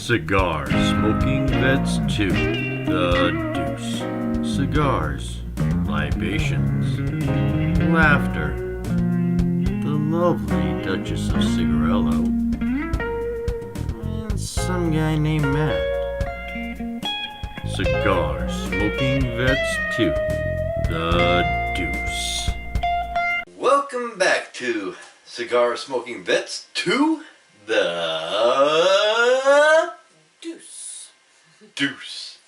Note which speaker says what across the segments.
Speaker 1: Cigar Smoking Vets 2, The Deuce. Cigars, libations, laughter, the lovely Duchess of Cigarello, and some guy named Matt. Cigar Smoking Vets 2, The Deuce. Welcome back to Cigar Smoking Vets 2, The Deuce.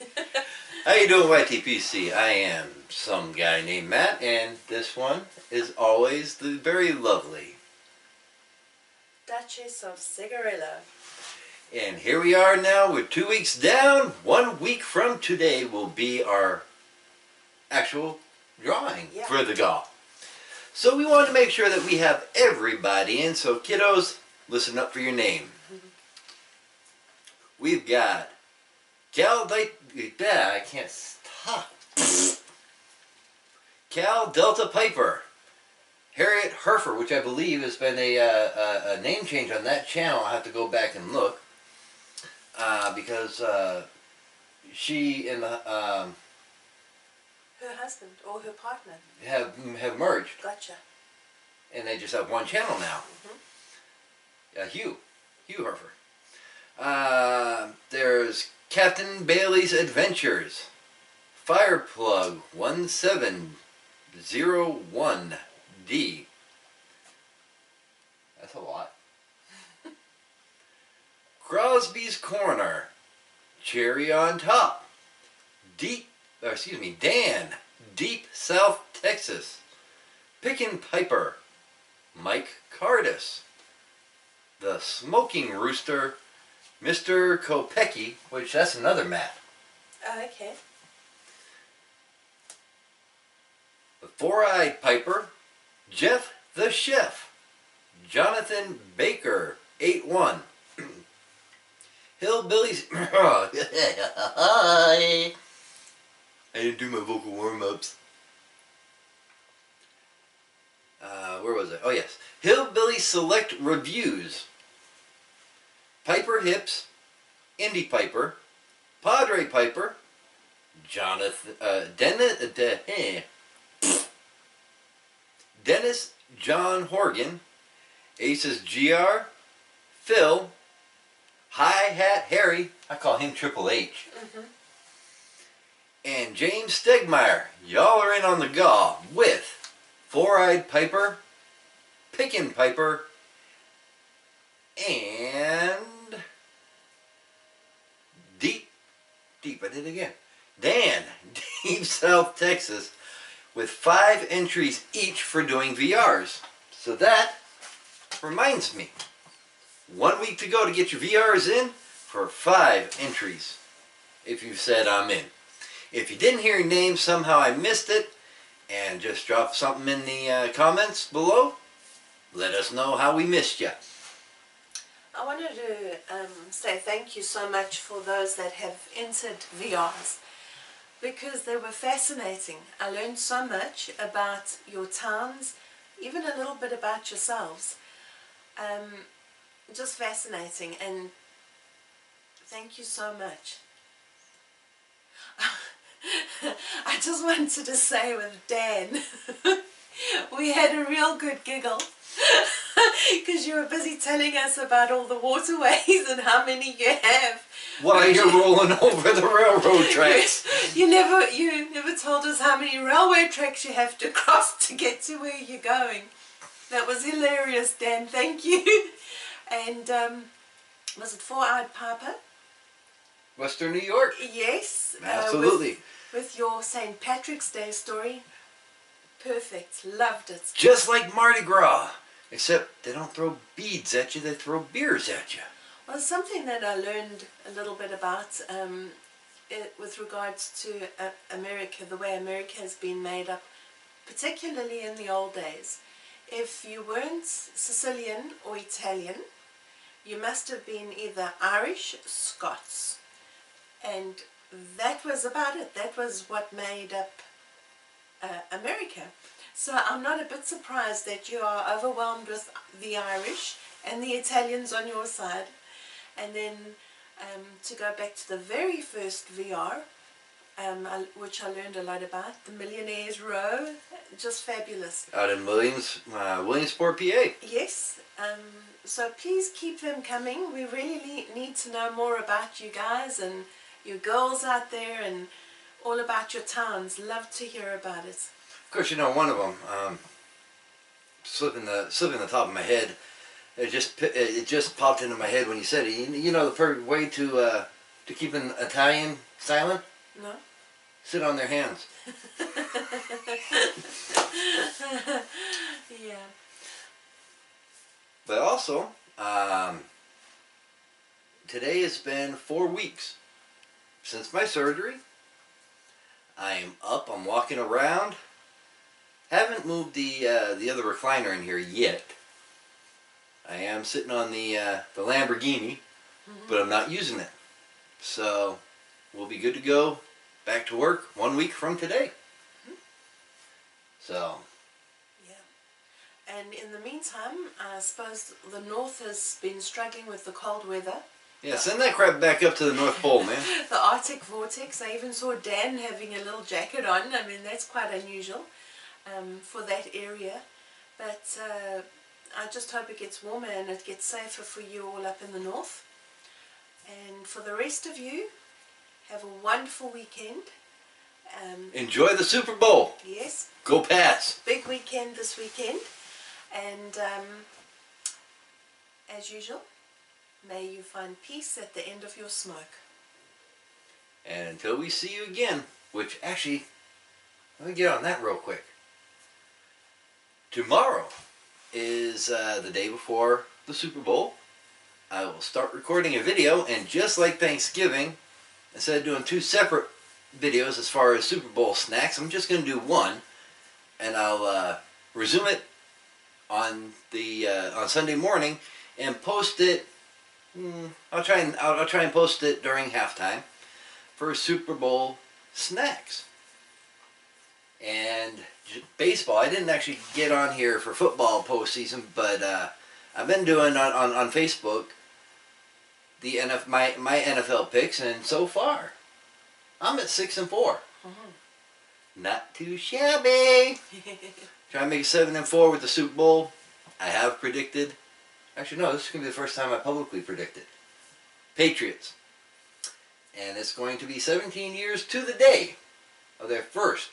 Speaker 1: How you doing, YTPC? I am some guy named Matt, and this one is always the very lovely
Speaker 2: Duchess of Cigarello.
Speaker 1: And here we are now. We're 2 weeks down. 1 week from today will be our actual drawing for the GAW. So we wanted to make sure that we have everybody in. So kiddos, listen up for your name. We've got Cal Delta Piper, Harriet Herfer, which I believe has been a name change on that channel. I'll have to go back and look because she and
Speaker 2: her husband or her partner
Speaker 1: have merged.
Speaker 2: Gotcha.
Speaker 1: And they just have one channel now. Hugh Herfer. There's Captain Bailey's Adventures, Fireplug 1701D. That's a lot. Crosby's Corner, Cherry on Top, Dan, Deep South Texas, Pickin' Piper, Mike Cardis, The Smoking Rooster, Mr. Kopecky, which that's another Matt.
Speaker 2: Oh, okay.
Speaker 1: The Four-Eyed Piper, Jeff the Chef, Jonathan Baker, 8-1. Hillbillies. I didn't do my vocal warm-ups. Where was it? Oh, yes. Hillbilly Select Reviews. Piper Hips, Indie Piper, Padre Piper, Dennis John Horgan, Aces GR, Phil, Hi-Hat Harry, I call him Triple H, and James Stegmeyer. Y'all are in on the GAW with Four-Eyed Piper, Pickin' Piper, and I did it again. Dan, Deep South Texas, with 5 entries each for doing VRs. So that reminds me, 1 week to go to get your VRs in for 5 entries. If you said I'm in. If you didn't hear your name, somehow I missed it, and just drop something in the comments below. Let us know how we missed you.
Speaker 2: I wanted to say thank you so much for those that have entered VRs because they were fascinating. I learned so much about your towns, even a little bit about yourselves. Just fascinating, and thank you so much. I just wanted to say with Dan, we had a real good giggle because you were busy telling us about all the waterways and how many you have.
Speaker 1: While you're rolling over the railroad tracks.
Speaker 2: You never told us how many railway tracks you have to cross to get to where you're going. That was hilarious, Dan. Thank you. And was it Four-Eyed Piper?
Speaker 1: Western New York.
Speaker 2: Yes.
Speaker 1: Absolutely.
Speaker 2: With your St. Patrick's Day story. Perfect. Loved it.
Speaker 1: Just like Mardi Gras. Except they don't throw beads at you, they throw beers at you.
Speaker 2: Well, something that I learned a little bit about with regards to America, the way America has been made up, particularly in the old days. If you weren't Sicilian or Italian, you must have been either Irish, Scots, and that was about it. That was what made up America. So I'm not a bit surprised that you are overwhelmed with the Irish and the Italians on your side. And then to go back to the very first VR, which I learned a lot about, the Millionaires Row, just fabulous.
Speaker 1: Out in Williamsport, PA.
Speaker 2: Yes, so please keep them coming. We really need to know more about you guys and your girls out there and all about your towns. Love to hear about it.
Speaker 1: Of course, you know, one of them, slipping the top of my head. It just popped into my head when you said it. You know the perfect way to keep an Italian silent?
Speaker 2: No?
Speaker 1: Sit on their hands.
Speaker 2: Yeah.
Speaker 1: But also, today has been 4 weeks since my surgery. I'm up, I'm walking around. Haven't moved the other recliner in here yet. I am sitting on the Lamborghini, but I'm not using it. So we'll be good to go back to work 1 week from today. So.
Speaker 2: Yeah. And in the meantime, I suppose the north has been struggling with the cold weather.
Speaker 1: Yeah, send that crap back up to the North Pole, man.
Speaker 2: The Arctic vortex. I even saw Dan having a little jacket on. I mean, that's quite unusual for that area. But I just hope it gets warmer and it gets safer for you all up in the north. And for the rest of you, have a wonderful weekend.
Speaker 1: Enjoy the Super Bowl.
Speaker 2: Yes.
Speaker 1: Go Pats.
Speaker 2: Big weekend this weekend. And as usual, may you find peace at the end of your smoke.
Speaker 1: And until we see you again, which actually, let me get on that real quick. Tomorrow is the day before the Super Bowl. I will start recording a video, and just like Thanksgiving, instead of doing 2 separate videos as far as Super Bowl snacks, I'm just going to do one, and I'll resume it on Sunday morning and post it. I'll try and post it during halftime for Super Bowl snacks. And baseball, I didn't actually get on here for football postseason, but I've been doing on Facebook my NFL picks, and so far I'm at 6-4. Not too shabby. Trying to make it 7-4 with the Super Bowl. I have predicted. Actually, no, this is going to be the first time I publicly predicted Patriots, and it's going to be 17 years to the day of their first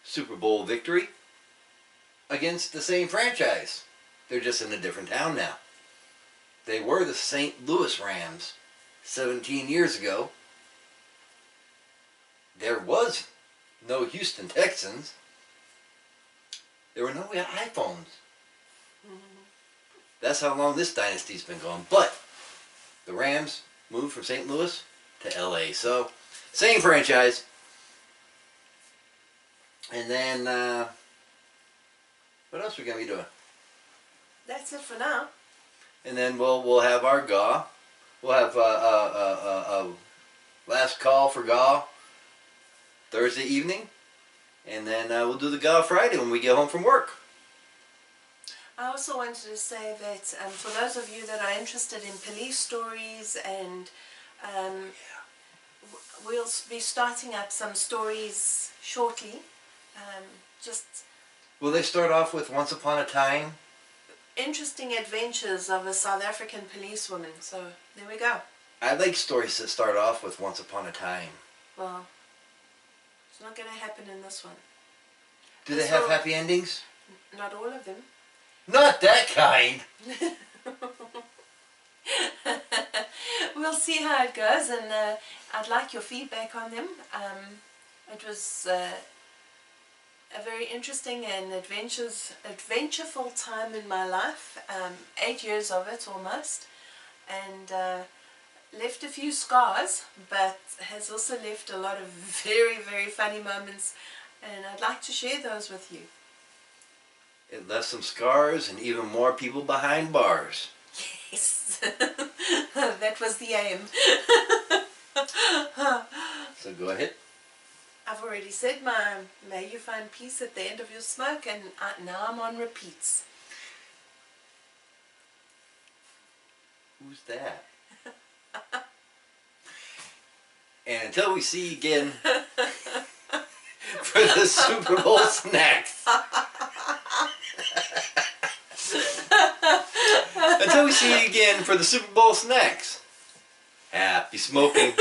Speaker 1: Super Bowl victory against the same franchise. They're just in a different town now. They were the St. Louis Rams 17 years ago. There was no Houston Texans. There were no iPhones. That's how long this dynasty's been going. But the Rams moved from St. Louis to LA. So, same franchise. And then, what else are we going to be doing?
Speaker 2: That's it for now.
Speaker 1: And then we'll have our GAW. We'll have last call for GAW Thursday evening. And then we'll do the GAW Friday when we get home from work.
Speaker 2: I also wanted to say that for those of you that are interested in police stories, and we'll be starting up some stories shortly.
Speaker 1: Will they start off with Once Upon a Time?
Speaker 2: Interesting adventures of a South African policewoman. So there we go.
Speaker 1: I like stories that start off with Once Upon a Time.
Speaker 2: Well, it's not going to happen in this one.
Speaker 1: Do they have happy endings?
Speaker 2: Not all of them.
Speaker 1: Not that kind!
Speaker 2: We'll see how it goes, and I'd like your feedback on them. It was a very interesting and adventureful time in my life. 8 years of it almost, and left a few scars, but has also left a lot of very, very funny moments, and I'd like to share those with you.
Speaker 1: It left some scars and even more people behind bars.
Speaker 2: Yes, that was the aim.
Speaker 1: So go ahead.
Speaker 2: I've already said may you find peace at the end of your smoke, and now I'm on repeats.
Speaker 1: Who's that? And until we see you again for the Super Bowl snacks. Until we see you again for the Super Bowl snacks. Happy smoking.